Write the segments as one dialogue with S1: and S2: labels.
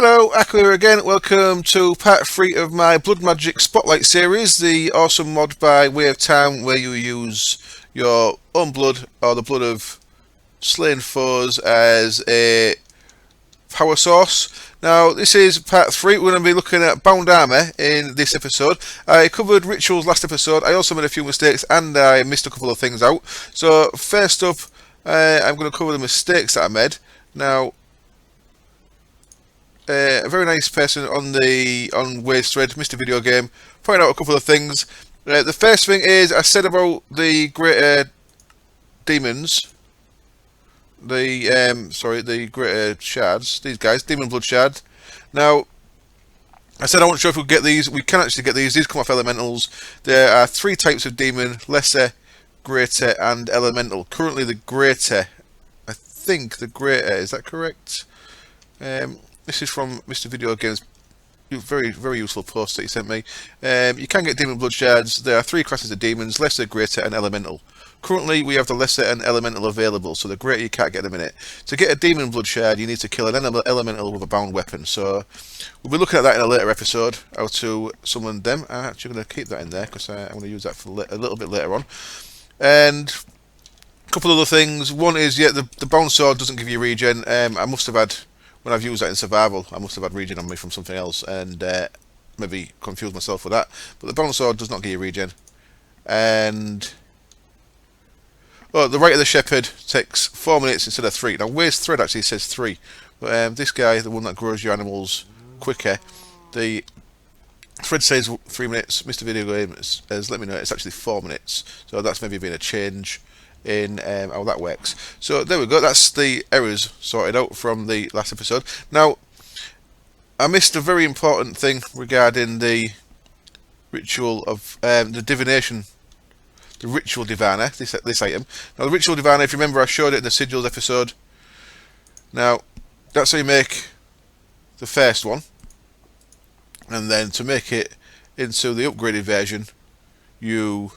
S1: Hello, Aqua here again. Welcome to part 3 of my Blood Magic Spotlight series, the awesome mod by Way of Time where you use your own blood or the blood of slain foes as a power source. Now, this is part 3. We're going to be looking at bound armour in this episode. I covered rituals last episode. I also made a few mistakes and I missed a couple of things out. So, first up, I'm going to cover the mistakes that I made. Now, a very nice person on Wade's thread, Mr. Video Game, pointed out a couple of things. The first thing is I said about the greater demons, the greater shards. These guys, demon blood shards. Now, I said I wasn't sure if we could get these. We can actually get these. These come off elementals. There are 3 types of demon: lesser, greater, and elemental. Currently, the greater. I think the greater. Is that correct? This is from Mr. Video Game's very useful post that he sent me. You can get demon blood shards. There are 3 classes of demons: lesser, greater, and elemental. Currently, we have the lesser and elemental available, so the greater you can't get them in it. To get a demon blood shard, you need to kill an elemental with a bound weapon. So we'll be looking at that in a later episode, how to summon them. I'm actually going to keep that in there because I'm going to use that for a little bit later on. And a couple other things. One is, the bound sword doesn't give you regen. I must have had, when I've used that in survival, I must have had regen on me from something else and maybe confused myself with that. But the bound sword does not give you regen. And the Rite of the Shepherd takes 4 minutes instead of 3. Now, Wade's thread actually says 3. But this guy, the one that grows your animals quicker, the thread says 3 minutes. Mr. Video Game has let me know it's actually 4 minutes. So that's maybe been a change in how that works. So there we go, that's the errors sorted out from the last episode. Now, I missed a very important thing regarding the ritual of the divination, the ritual diviner, this item. Now, the ritual diviner, if you remember, I showed it in the sigils episode. Now, that's how you make the first one, and then to make it into the upgraded version, you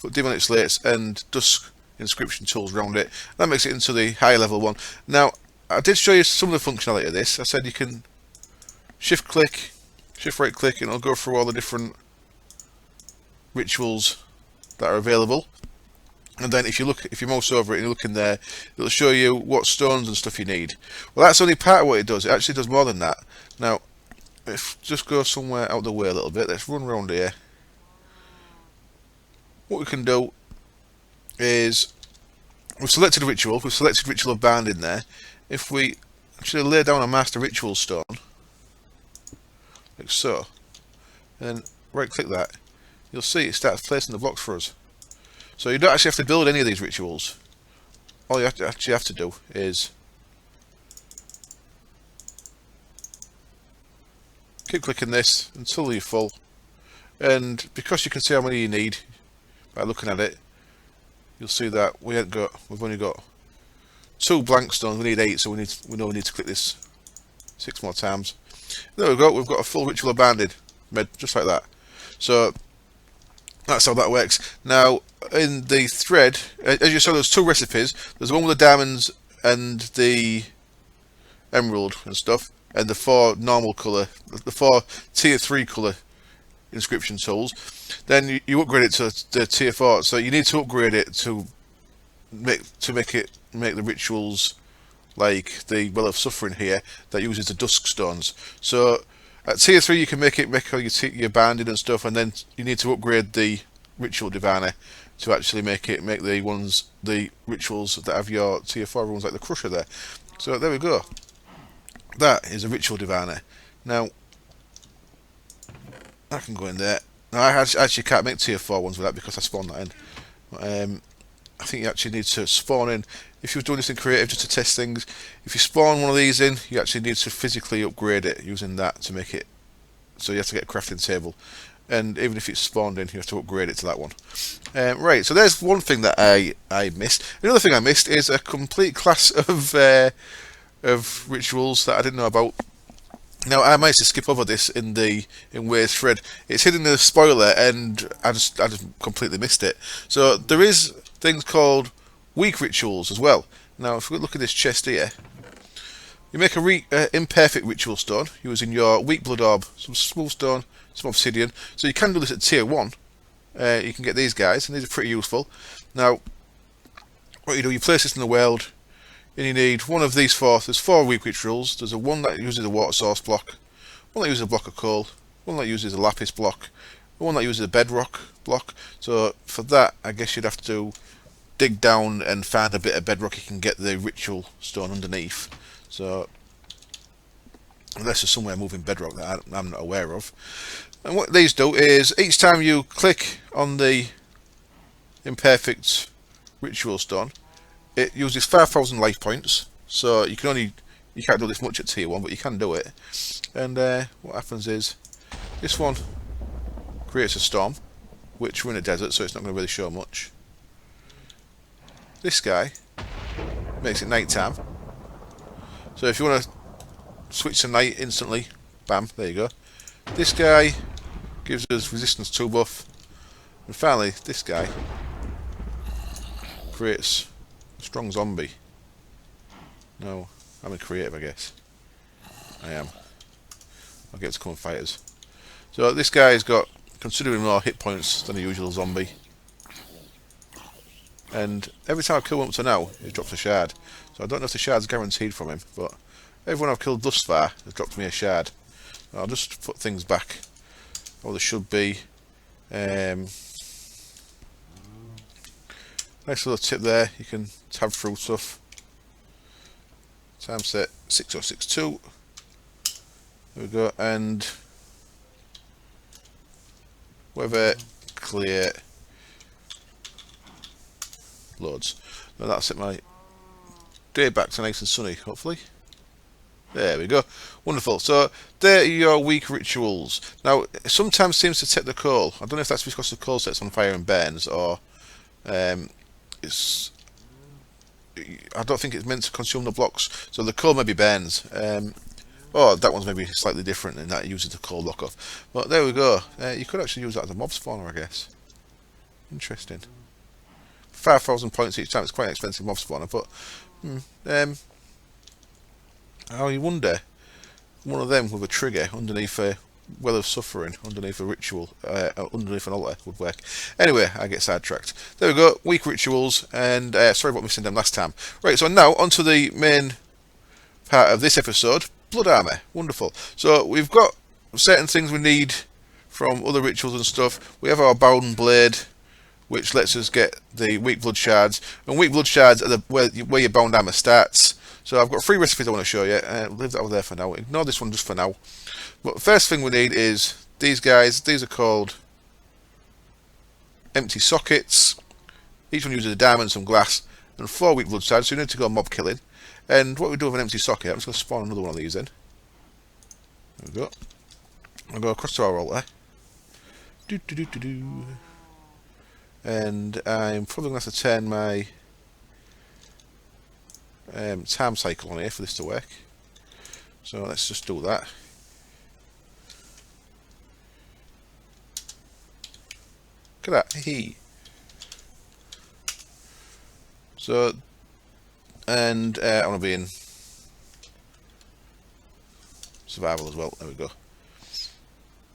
S1: put demonic slates and dusk inscription tools around it. That makes it into the higher level one. Now, I did show you some of the functionality of this. I said you can shift right click, and it'll go through all the different rituals that are available. And then if you mouse over it and you look in there, it'll show you what stones and stuff you need. Well, that's only part of what it does. It actually does more than that. Now, if just go somewhere out the way a little bit, let's run around here. What we can do is, we've selected a ritual, we've selected ritual of band in there. If we actually lay down a master ritual stone, like so, and right click that, you'll see it starts placing the blocks for us. So you don't actually have to build any of these rituals. All you actually have to do is keep clicking this until you're full, and because you can see how many you need by looking at it, you'll see that we've only got 2 blank stones. We need 8, so we know we need to click this 6 more times. There we go. We've got a full ritual abandoned, made just like that. So that's how that works. Now, in the thread, as you saw, there's 2 recipes. There's one with the diamonds and the emerald and stuff, and the 4 normal colour, the 4 tier 3 colour inscription tools. Then you upgrade it to the tier 4. So you need to upgrade it to make the rituals like the Well of Suffering here that uses the dusk stones. So at tier 3 you can make all your banding and stuff, and then you need to upgrade the ritual diviner to actually make the rituals that have your tier 4 ones, like the crusher there. So there we go. That is a ritual diviner. Now, I can go in there. Now, I actually can't make tier 4 ones with that because I spawned that in. I think you actually need to spawn in, if you're doing this in creative just to test things, if you spawn one of these in, you actually need to physically upgrade it using that to make it, so you have to get a crafting table. And even if it's spawned in, you have to upgrade it to that one. Right, so there's one thing that I missed. Another thing I missed is a complete class of rituals that I didn't know about. Now, I managed to skip over this in Wade's thread. It's hidden in the spoiler, and I just completely missed it. So there is things called weak rituals as well. Now, if we look at this chest here, You make a imperfect ritual stone using your weak blood orb, some smooth stone, some obsidian. So you can do this at tier 1. You can get these guys, and these are pretty useful. Now, what you do, you place this in the world, and you need one of these 4. There's 4 weak rituals. There's one that uses a water source block, one that uses a block of coal, one that uses a lapis block, and one that uses a bedrock block. So for that, I guess you'd have to dig down and find a bit of bedrock you can get the ritual stone underneath. So unless there's somewhere moving bedrock that I'm not aware of. And what these do is each time you click on the imperfect ritual stone, it uses 5,000 life points. So you can't do this much at tier 1, but you can do it. And what happens is this one creates a storm, which we're in a desert, so it's not going to really show much. This guy makes it night time. So if you want to switch to night instantly, bam, there you go. This guy gives us resistance 2 buff. And finally, this guy creates a strong zombie. No, I'm a creative, I guess. I am. I'll get to come and fight us. So this guy's got considerably more hit points than a usual zombie. And every time I've killed one up to now, he drops a shard. So I don't know if the shard's guaranteed from him, but everyone I've killed thus far has dropped me a shard. I'll just put things back how they should be. Nice little tip there, you can tab through stuff. Time set 6062. There we go, and weather clear. Loads. Now that's set my day back to nice and sunny, hopefully. There we go. Wonderful. So there are your weak rituals. Now it sometimes seems to take the coal. I don't know if that's because the coal sets on fire and burns, or it's. I don't think it's meant to consume the blocks, so the coal maybe burns. Oh, that one's maybe slightly different in that it uses the coal block off. But there we go. You could actually use that as a mob spawner, I guess. Interesting. 5,000 points each time. It's quite an expensive mob spawner, but I wonder one of them with a trigger underneath a well of suffering, underneath a ritual, underneath an altar would work. Anyway, I get sidetracked. There we go. Weak rituals, and sorry about missing them last time. Right, so now onto the main part of this episode. Blood armor. Wonderful. So we've got certain things we need from other rituals and stuff. We have our bound blade, which lets us get the weak blood shards, and weak blood shards are where your bound armor starts. So I've got 3 recipes I want to show you. Leave that over there for now. Ignore this one just for now. But the first thing we need is these guys. These are called empty sockets. Each one uses a diamond, some glass, and 4 weak blood shards. So you need to go mob killing. And what we do with an empty socket, I'm just going to spawn another one of these in. There we go. I'll go across to our altar. And I'm probably going to have to turn my time cycle on here for this to work. So let's just do that. Look at that. Hee. So, and I want to be in survival as well. There we go.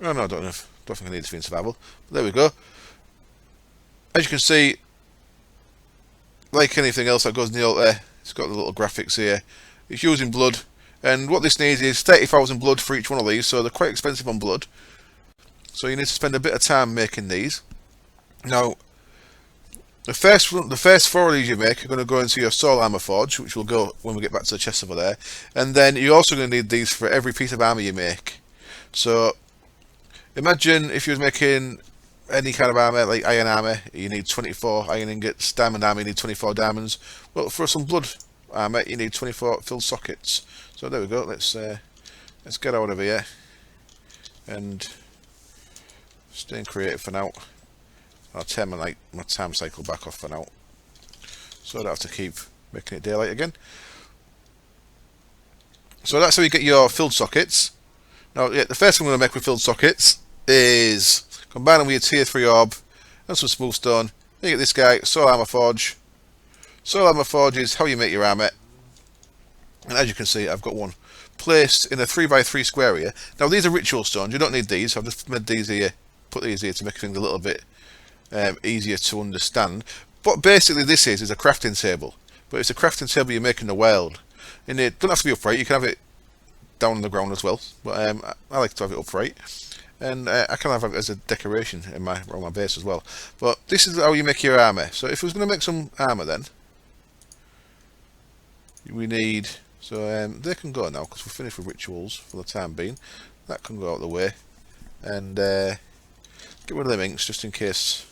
S1: Oh no, I don't think I need to be in survival. But there we go. As you can see, like anything else that goes in the altar, it's got the little graphics here. It's using blood, and what this needs is 30,000 blood for each one of these, so they're quite expensive on blood. So you need to spend a bit of time making these. Now, the first 4 of these you make are going to go into your soul armor forge, which will go when we get back to the chest over there. And then you're also going to need these for every piece of armor you make. So imagine if you were making any kind of armor, like iron armor, you need 24 iron ingots. Diamond armor, you need 24 diamonds. Well, for some blood armor, you need 24 filled sockets. So there we go. Let's get out of here and staying creative for now. I'll turn my time cycle back off for now, so I don't have to keep making it daylight again. So that's how you get your filled sockets. Now, yeah, the first thing I'm going to make with filled sockets is combine them with your tier 3 orb and some smooth stone. Then you get this guy, Soul Armor Forge. Soul Armor Forge is how you make your armor. And as you can see, I've got one placed in a 3x3 square here. Now these are ritual stones, you don't need these. I've just made these here, put these here to make things a little bit easier to understand. What basically this is a crafting table. But it's a crafting table you make in the wild. And it doesn't have to be upright, you can have it down on the ground as well. But I like to have it upright. And I can have it as a decoration in around my base as well. But this is how you make your armour. So if I was going to make some armour then, we need... So they can go now because we're finished with rituals for the time being. That can go out of the way. And get rid of them inks just in case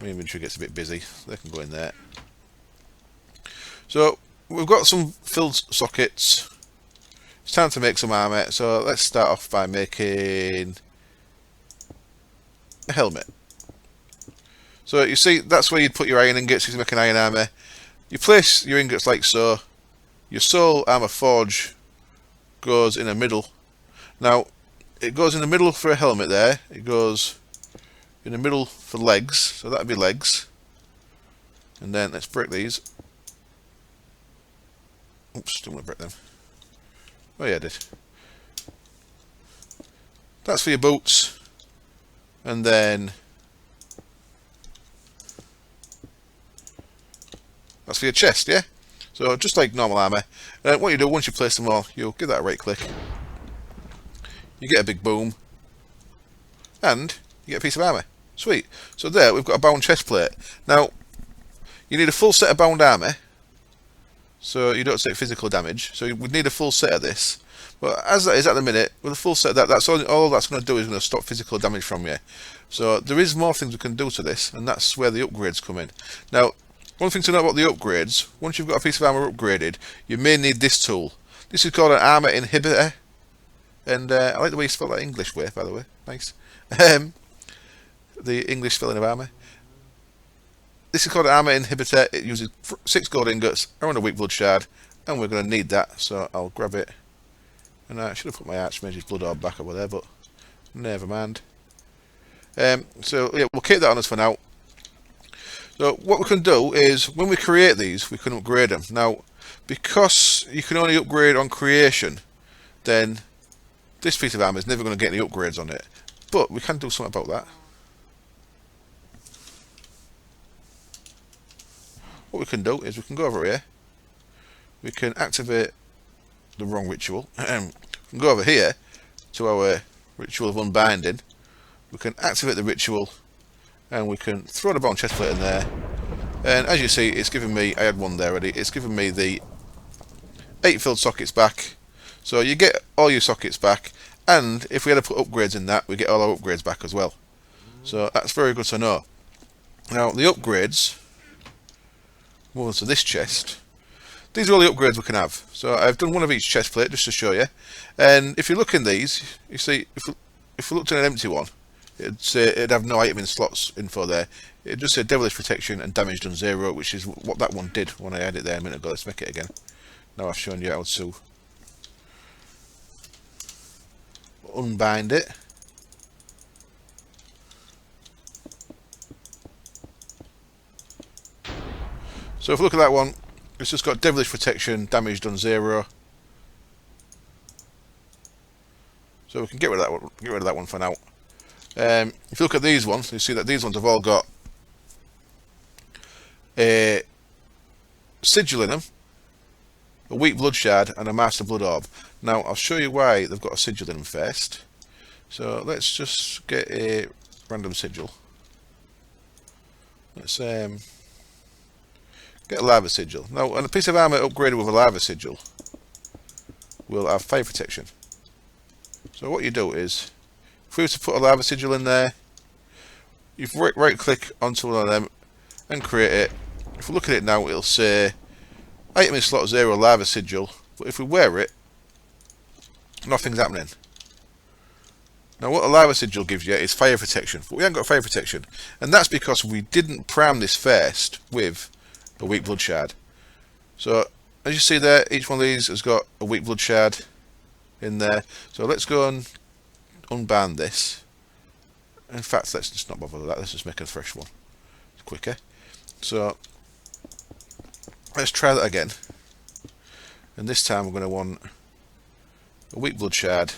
S1: my inventory gets a bit busy. They can go in there. So we've got some filled sockets. It's time to make some armour. So let's start off by making a helmet. So you see, that's where you'd put your iron ingots to make an iron armour. You place your ingots like so. Your soul armour forge goes in the middle. Now, it goes in the middle for a helmet there. It goes in the middle for legs. So that would be legs. And then let's break these. Oops, don't want to break them. Oh yeah, I did. That's for your boots. And then that's for your chest, yeah? So just like normal armour, what you do once you place them all, you'll give that a right click. You get a big boom, and you get a piece of armour. Sweet. So there we've got a bound chest plate. Now you need a full set of bound armour, so you don't take physical damage. So you would need a full set of this. But as that is at the minute, with a full set of that, that's all that's going to do is going to stop physical damage from you. So there is more things we can do to this, and that's where the upgrades come in. Now, one thing to know about the upgrades, once you've got a piece of armour upgraded, you may need this tool. This is called an armour inhibitor. And I like the way you spell that English way, by the way. Nice. The English spelling of armour. This is called an armour inhibitor. It uses 6 gold ingots around a weak blood shard. And we're going to need that, so I'll grab it. And I should have put my Archmage's blood orb back over there, but never mind. So yeah, we'll keep that on us for now. So what we can do is, when we create these, we can upgrade them. Now, because you can only upgrade on creation, then this piece of armour is never going to get any upgrades on it. But we can do something about that. What we can do is we can go over here. We can activate the wrong ritual. We can go over here to our ritual of unbinding. We can activate the ritual. And we can throw the bound chestplate in there, and as you see, it's given me, I had one there already, it's given me the 8 filled sockets back. So you get all your sockets back, and if we had to put upgrades in that, we get all our upgrades back as well. So that's very good to know. Now the upgrades, move on to this chest. These are all the upgrades we can have. So I've done one of each chestplate just to show you, and if you look in these, you see, if we looked at an empty one, it'd have no item in slots info there. It'd just say devilish protection and damage done 0, which is what that one did when I had it there a minute ago. Let's make it again. Now I've shown you how to unbind it. So if we look at that one, it's just got devilish protection, damage done 0. So we can get rid of that one for now. If you look at these ones, you see that these ones have all got a sigil in them, a weak blood shard, and a master blood orb. Now I'll show you why they've got a sigil in them first. So let's just get a random sigil. Let's get a lava sigil. Now, and a piece of armour upgraded with a lava sigil will have fire protection. So what you do is, if we were to put a lava sigil in there, you right click onto one of them and create it. If we look at it now, it'll say item in slot 0 lava sigil, but if we wear it, nothing's happening. Now what a lava sigil gives you is fire protection, but we haven't got fire protection, and that's because we didn't prime this first with a weak blood shard. So as you see there, each one of these has got a weak blood shard in there. So let's go and unban this. In fact, let's just not bother with that. Let's just make a fresh one. It's quicker. So let's try that again. And this time we're going to want a weak blood shard.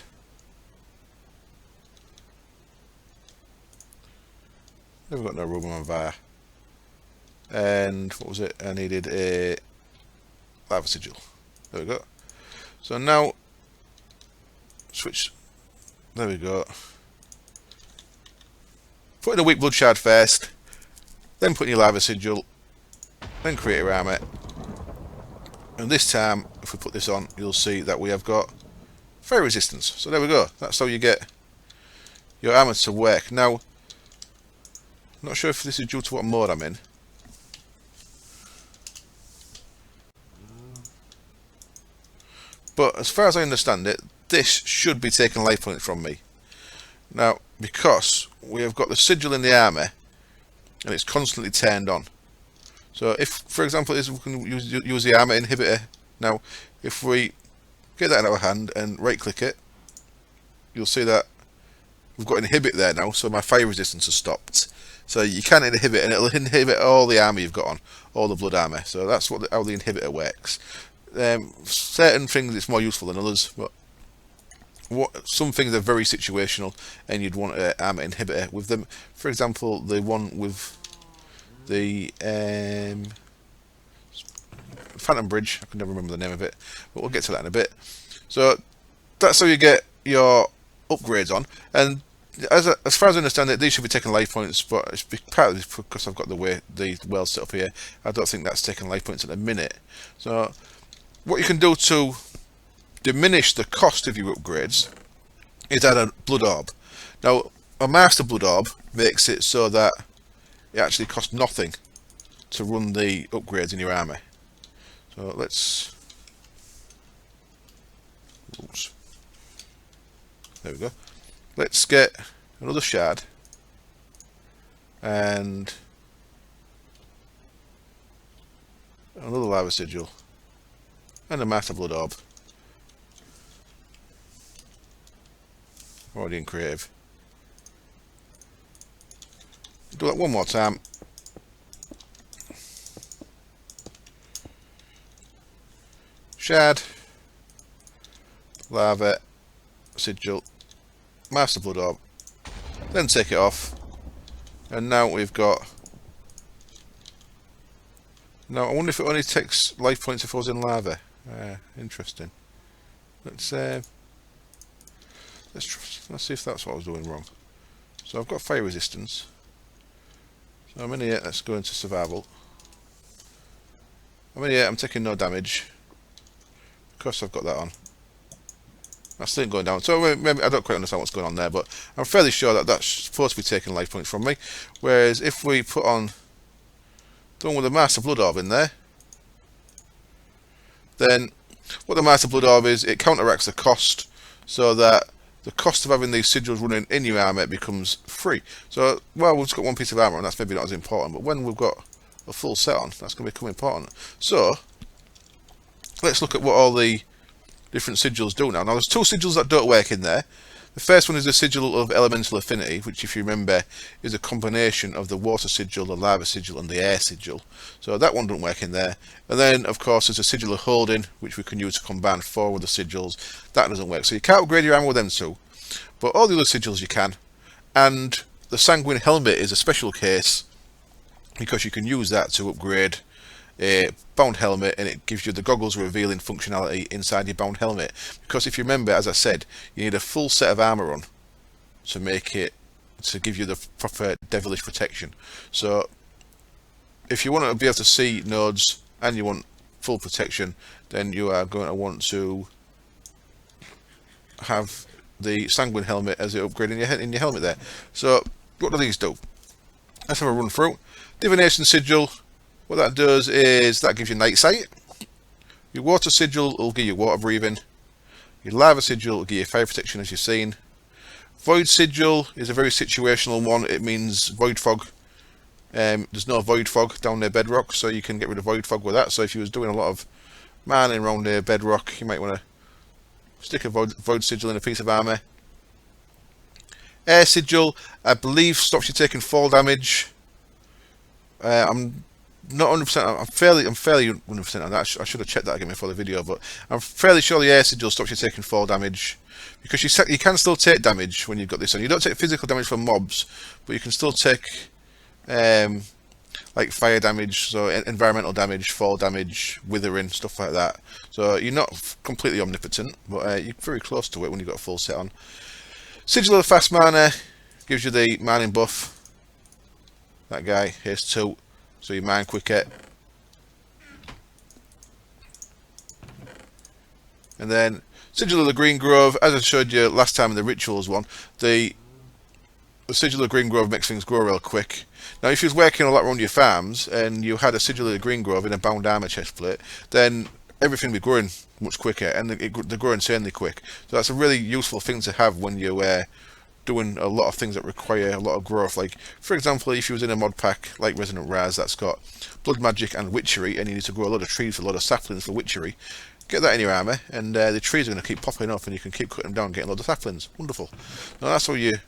S1: Never got no room on fire. And what was it? I needed a lava sigil. There we go. So now switch. There we go. Put in a weak blood shard first, then put in your lava sigil, then create your armour. And this time, if we put this on, you'll see that we have got fire resistance. So there we go. That's how you get your armour to work. Now, I'm not sure if this is due to what mode I'm in. But as far as I understand it, this should be taking life points from me. Now, because we have got the sigil in the armour, and it's constantly turned on. So if, for example, we can use the armour inhibitor. Now, if we get that in our hand and right-click it, you'll see that we've got inhibit there now, so my fire resistance has stopped. So you can inhibit, and it'll inhibit all the armour you've got on, all the blood armour. So that's how the inhibitor works. Certain things it's more useful than others, but some things are very situational, and you'd want an armour inhibitor with them. For example, the one with the Phantom Bridge, I can never remember the name of it, but we'll get to that in a bit. So that's how you get your upgrades on, and as far as I understand it, these should be taking life points, but it's partly because I've got the way the world set up here. I don't think that's taking life points at the minute. So what you can do to diminish the cost of your upgrades is add a blood orb. Now, a master blood orb makes it so that it actually costs nothing to run the upgrades in your armour. So let's... Oops. There we go. Let's get another shard and another lava sigil and a master blood orb. Already in creative. Do that one more time. Shard, lava, sigil, master blood orb. Then take it off. And now we've got... Now I wonder if it only takes life points if I was in lava. Interesting. Let's see if that's what I was doing wrong. So I've got fire resistance. So I'm in here, let's go into survival. I'm in here, I'm taking no damage. Of course I've got that on. That's still going down. So maybe I don't quite understand what's going on there, but I'm fairly sure that that's supposed to be taking life points from me. Whereas if we put on the one with the Master Blood Orb in there, then what the Master Blood Orb is, it counteracts the cost, so that the cost of having these sigils running in your armour becomes free. So, well, we've just got one piece of armour, and that's maybe not as important, but when we've got a full set on, that's going to become important. So, let's look at what all the different sigils do now. Now, there's two sigils that don't work in there. The first one is the sigil of elemental affinity, which, if you remember, is a combination of the water sigil, the lava sigil, and the air sigil. So that one doesn't work in there. And then, of course, there's a sigil of holding, which we can use to combine four of the sigils. That doesn't work. So you can't upgrade your armor with them two, but all the other sigils you can. And the sanguine helmet is a special case because you can use that to upgrade a bound helmet, and it gives you the goggles revealing functionality inside your bound helmet. Because if you remember, as I said, you need a full set of armor on to make it, to give you the proper devilish protection. So if you want to be able to see nodes and you want full protection, then you are going to want to have the sanguine helmet as an upgrade in your helmet there. So what do these do? Let's have a run through. Divination sigil. What that does is that gives you night sight. Your water sigil will give you water breathing. Your lava sigil will give you fire protection, as you've seen. Void sigil is a very situational one. It means void fog. There's no void fog down near bedrock, so you can get rid of void fog with that. So if you was doing a lot of mining around near bedrock, you might want to stick a void sigil in a piece of armour. Air sigil, I believe, stops you taking fall damage. I'm not 100%. I'm fairly 100% on that. I should have checked that again before the video, but I'm fairly sure the air sigil stops you taking fall damage, because you can still take damage when you've got this on. You don't take physical damage from mobs, but you can still take like fire damage, so environmental damage, fall damage, withering, stuff like that. So you're not completely omnipotent, but you're very close to it when you've got a full set on. Sigil of the Fast Mana gives you the mining buff. That guy, haste 2, so you mine quicker. And then Sigil of the Green Grove, as I showed you last time in the Rituals one, the Sigil of the Green Grove makes things grow real quick. Now if you was working a lot around your farms and you had a Sigil of the Green Grove in a bound armor chestplate, then everything would be growing much quicker, and they grow insanely quick. So that's a really useful thing to have when you're doing a lot of things that require a lot of growth. Like, for example, if you was in a mod pack like Resonant Raz that's got Blood Magic and Witchery, and you need to grow a lot of trees, a lot of saplings for Witchery, get that in your armour, and the trees are going to keep popping up, and you can keep cutting them down, getting a lot of saplings. Wonderful. Now that's how your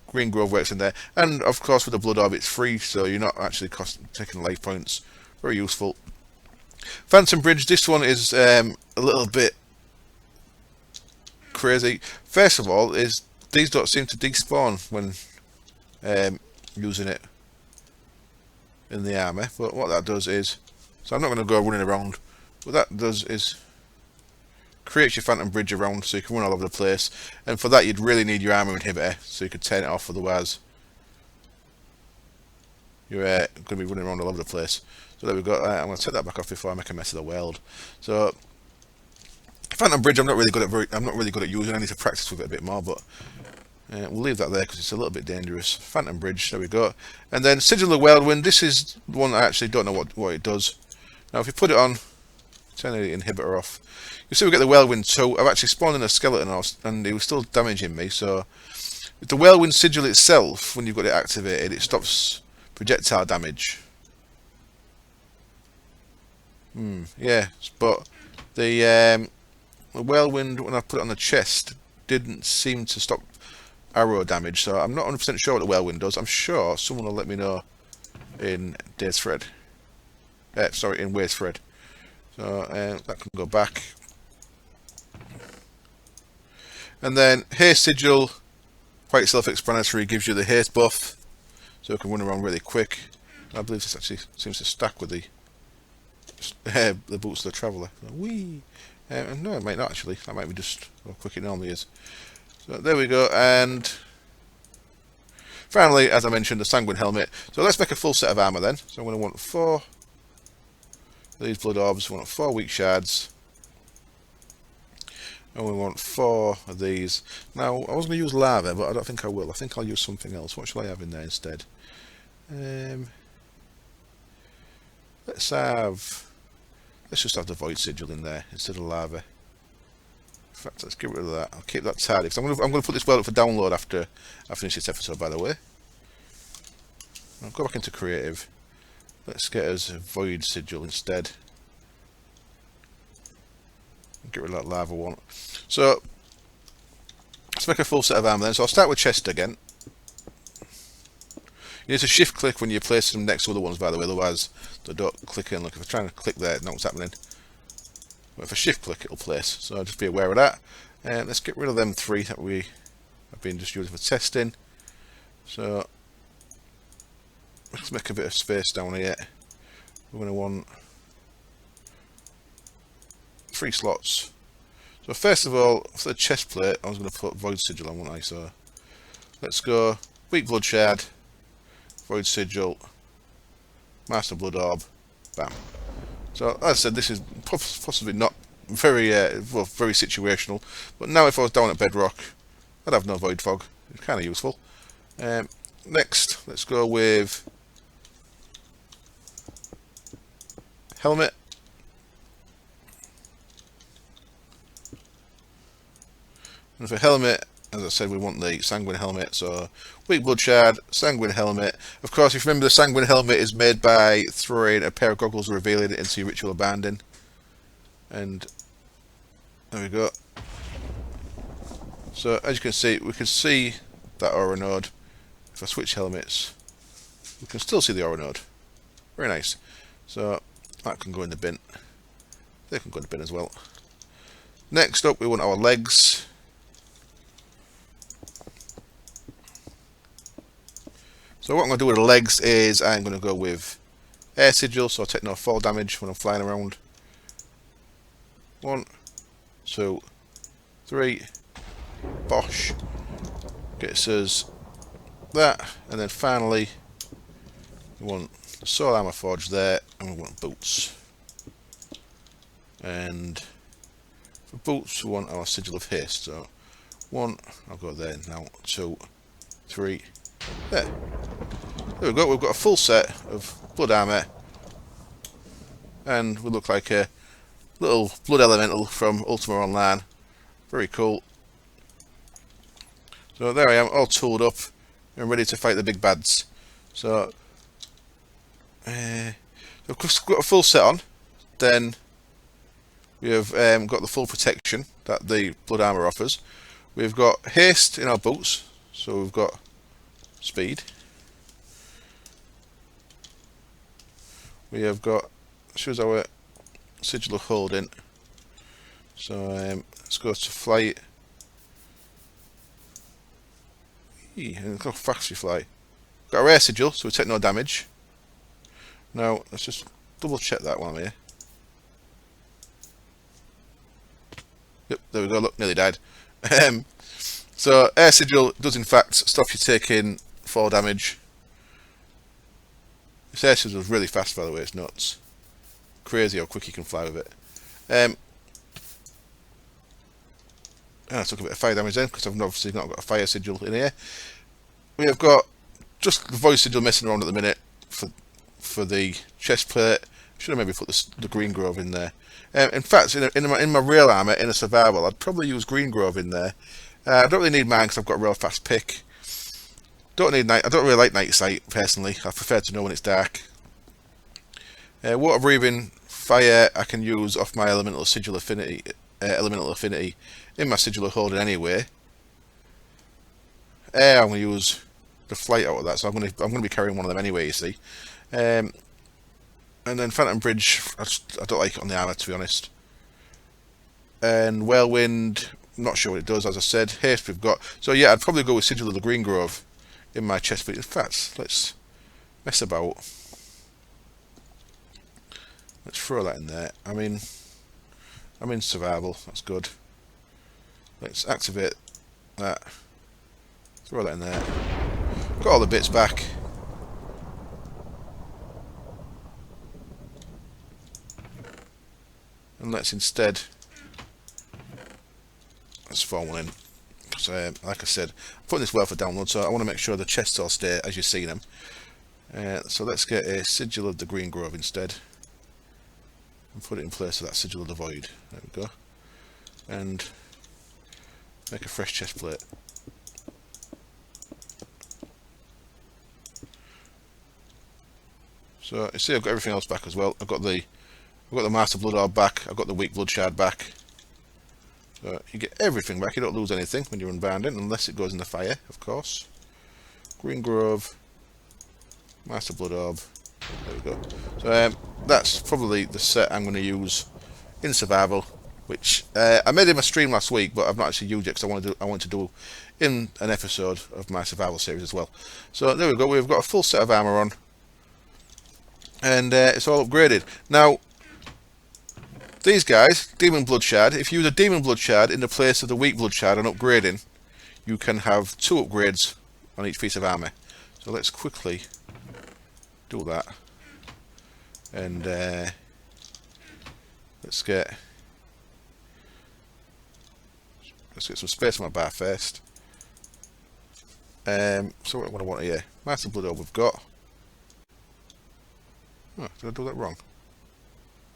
S1: Green Grove works in there. And of course with the Blood Orb it's free, so you're not actually taking life points. Very useful. Phantom Bridge, this one is a little bit crazy. First of all, these don't seem to despawn when using it in the armour, but what that does is, so I'm not going to go running around, what that does is creates your Phantom Bridge around, so you can run all over the place, and for that you'd really need your armour inhibitor, so you could turn it off, otherwise you're going to be running around all over the place. So there we go. I'm going to take that back off before I make a mess of the world. So Phantom Bridge, I'm not really good at using. I need to practice with it a bit more, but we'll leave that there because it's a little bit dangerous. Phantom Bridge, there we go. And then Sigil of the Whirlwind. This is one I actually don't know what it does. Now, if you put it on, turn the inhibitor off, you see we get the Whirlwind 2. I've actually spawned in a skeleton, and he was still damaging me. So with the Whirlwind Sigil itself, when you've got it activated, it stops projectile damage. Yeah, but the Whirlwind, when I put it on the chest, didn't seem to stop arrow damage, so I'm not 100% sure what the Whirlwind does. I'm sure someone will let me know in Days Thread. Sorry, in Ways Thread. So that can go back. And then Haste Sigil, quite self-explanatory, gives you the haste buff, so you can run around really quick. I believe this actually seems to stack with the Boots of the Traveller. Whee! No, it might not actually. That might be just how quick it normally is. So there we go. And finally, as I mentioned, the Sanguine Helmet. So let's make a full set of armour then. So I'm going to want 4 of these Blood Orbs. We want 4 weak shards. And we want 4 of these. Now, I was going to use lava, but I don't think I will. I think I'll use something else. What shall I have in there instead? Let's just have the Void Sigil in there instead of lava. In fact, let's get rid of that. I'll keep that tidy, because I'm going to put this world up for download after I finish this episode, by the way. I'll go back into creative. Let's get us a Void Sigil instead. Get rid of that lava one. So let's make a full set of armor then. So I'll start with chest again. You need to shift click when you place them next to other ones, by the way, otherwise they don't click in. Look, if I try and click there, not what's happening. But if I shift click, it'll place. So just be aware of that. And let's get rid of them 3 that we have been just using for testing. So let's make a bit of space down here. We're going to want 3 slots. So first of all, for the chest plate, I was going to put Void Sigil on, wasn't I? So let's go Weak Blood Shard, Void Sigil, Master Blood Orb, bam. So as I said, this is possibly not very very situational, but now if I was down at Bedrock, I'd have no Void Fog. It's kind of useful. Next, let's go with Helmet. And for Helmet, as I said, we want the Sanguine Helmet, so Weak Blood Shard, Sanguine Helmet. Of course, if you remember, the Sanguine Helmet is made by throwing a pair of goggles revealing it into your Ritual Abandon. And there we go. So as you can see, we can see that aura node. If I switch helmets, we can still see the aura node. Very nice. So that can go in the bin. They can go in the bin as well. Next up, we want our legs. So what I'm going to do with the legs is I'm going to go with air sigil, so I take no fall damage when I'm flying around. 1, 2, 3. Bosh. Gets us that, and then finally we want the soul armor forge there, and we want boots. And for boots, we want our sigil of haste. So 1, I'll go there now. 2, 3. There we go. We've got a full set of blood armor, and we look like a little blood elemental from Ultima Online. Very cool. So there I am, all tooled up and ready to fight the big bads. So we've got a full set on. Then we have got the full protection that the blood armor offers. We've got haste in our boots, so we've got speed. We have got, shows our sigil of holding. So let's go to flight. And look how fast we fly. Got our air sigil, so we take no damage. Now let's just double check that one here. Yep, there we go. Look, nearly died. So air sigil does in fact stop you taking fall damage. This air sigil is really fast, by the way. It's nuts. Crazy how quick you can fly with it. I took a bit of fire damage then, because I've obviously not got a fire sigil in here. We have got just the void sigil messing around at the minute for the chest plate. Should have maybe put the green grove in there. In fact, in my real armour, in a survival, I'd probably use green grove in there. I don't really need mine because I've got a real fast pick. I don't really like night sight personally. I prefer to know when it's dark. Water breathing, fire, I can use off my elemental sigil affinity. In my sigil of holding anyway. Air, I'm going to use the flight out of that, so I'm going to be carrying one of them anyway. You see, and then Phantom Bridge, I don't like it on the armor, to be honest. And Whirlwind, I'm not sure what it does. As I said, haste we've got. So yeah, I'd probably go with Sigil of the Green Grove in my chest plate. In fact, let's mess about. Let's throw that in there. I'm in survival. That's good. Let's activate that. Throw that in there. Got all the bits back. And let's instead, let's form one in. So, like I said, I'm putting this well for download, so I want to make sure the chests all stay as you've seen them. So let's get a Sigil of the Green Grove instead. And put it in place of that Sigil of the Void. There we go. And make a fresh chest plate. So you see, I've got everything else back as well. I've got the Master Blood Orb back. I've got the Weak Blood Shard back. So you get everything back. You don't lose anything when you're unbounding, unless it goes in the fire, of course. Green Grove, Master Blood Orb. There we go. So that's probably the set I'm going to use in survival, which I made in my stream last week, but I've not actually used it because I want to do in an episode of my survival series as well. So there we go. We've got a full set of armor on, and it's all upgraded now. These guys, Demon Blood Shard, if you use a Demon Blood Shard in the place of the Weak Blood Shard on upgrading, you can have 2 upgrades on each piece of armor. So let's quickly do that. And let's get some space on my bar first. So what I want here, Master Blood Orb we've got. Oh, did I do that wrong?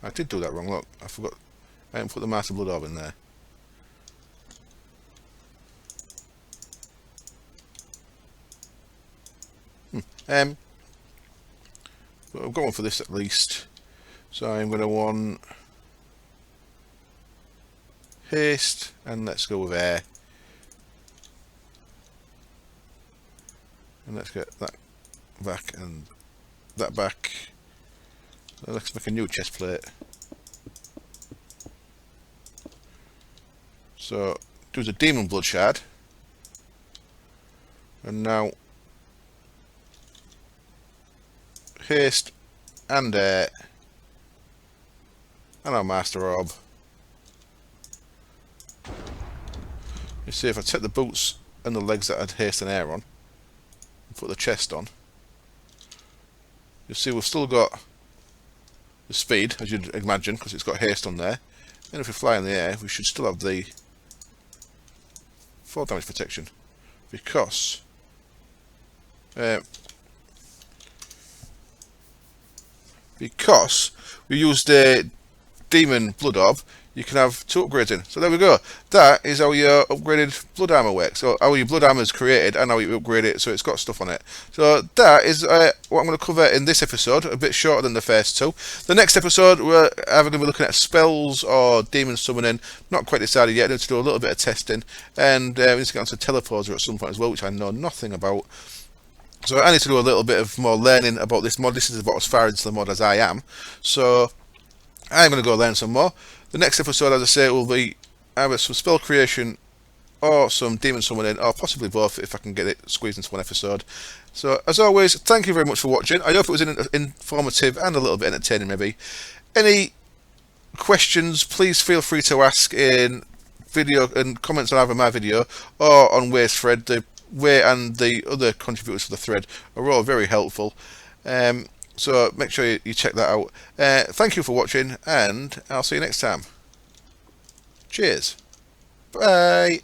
S1: I did do that wrong, look, I forgot. I haven't put the Master Blood Orb in there. But I've got one for this at least. So I'm going to want haste, and let's go with air. And let's get that back and that back. So let's make a new chest plate. So do the demon blood shard. And now haste and our master orb. You see, if I take the boots and the legs that had haste and air on and put the chest on, you'll see we've still got the speed, as you'd imagine, because it's got haste on there. And if we fly in the air, we should still have the 4 damage protection, because we used the demon blood orb. You can have 2 upgrades in. So there we go. That is how your upgraded blood armor works. So how your blood armor is created and how you upgrade it, so it's got stuff on it. So that is what I'm going to cover in this episode, a bit shorter than the first 2. The next episode, we're either going to be looking at spells or demon summoning. Not quite decided yet. I need to do a little bit of testing. And we need to get onto teleporter at some point as well, which I know nothing about. So I need to do a little bit of more learning about this mod. This is about as far into the mod as I am. So I'm going to go learn some more. The next episode, as I say, will be either some spell creation or some demon summoning, or possibly both if I can get it squeezed into one episode. So, as always, thank you very much for watching. I hope it was informative and a little bit entertaining, maybe. Any questions, please feel free to ask in video and comments on either my video or on Way's thread. The Way and the other contributors to the thread are all very helpful. So make sure you check that out. Thank you for watching, and I'll see you next time. Cheers. Bye.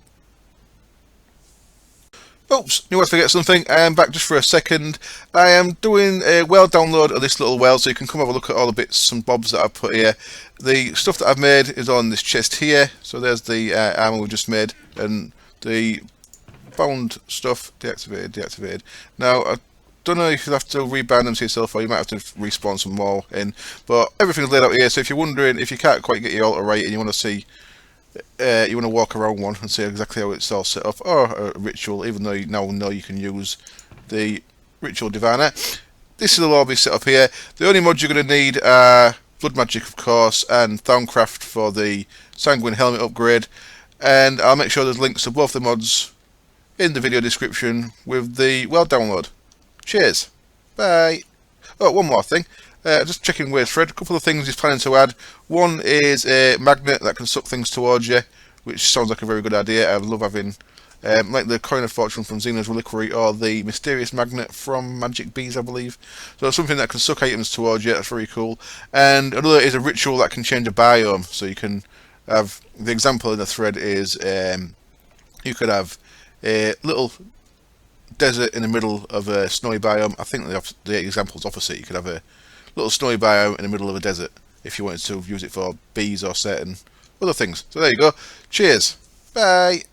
S1: Oops, you want to forget something? I am back just for a second. I am doing a well download of this little well, so you can come have a look at all the bits and bobs that I've put here. The stuff that I've made is on this chest here. So there's the armor we just made, and the bound stuff deactivated. Now, I don't know if you have to rebind them to yourself, or you might have to respawn some more in, but everything's laid out here. So if you're wondering, if you can't quite get your altar right and you want to see, you want to walk around one and see exactly how it's all set up, or a ritual, even though you now know you can use the ritual diviner, this will all be set up here. The only mods you're going to need are blood magic, of course, and Thaumcraft for the sanguine helmet upgrade, and I'll make sure there's links to both the mods in the video description with the well download. Cheers. Bye. Oh, one more thing. Just checking Way's thread. A couple of things he's planning to add. One is a magnet that can suck things towards you, which sounds like a very good idea. I love having, like the Coin of Fortune from Xena's Reliquary, or the Mysterious Magnet from Magic Bees, I believe. So something that can suck items towards you. That's very cool. And another is a ritual that can change a biome. So you can have, the example in the thread is, you could have a little desert in the middle of a snowy biome. I think the example's opposite. You could have a little snowy biome in the middle of a desert if you wanted to use it for bees or certain other things. So there you go. Cheers. Bye.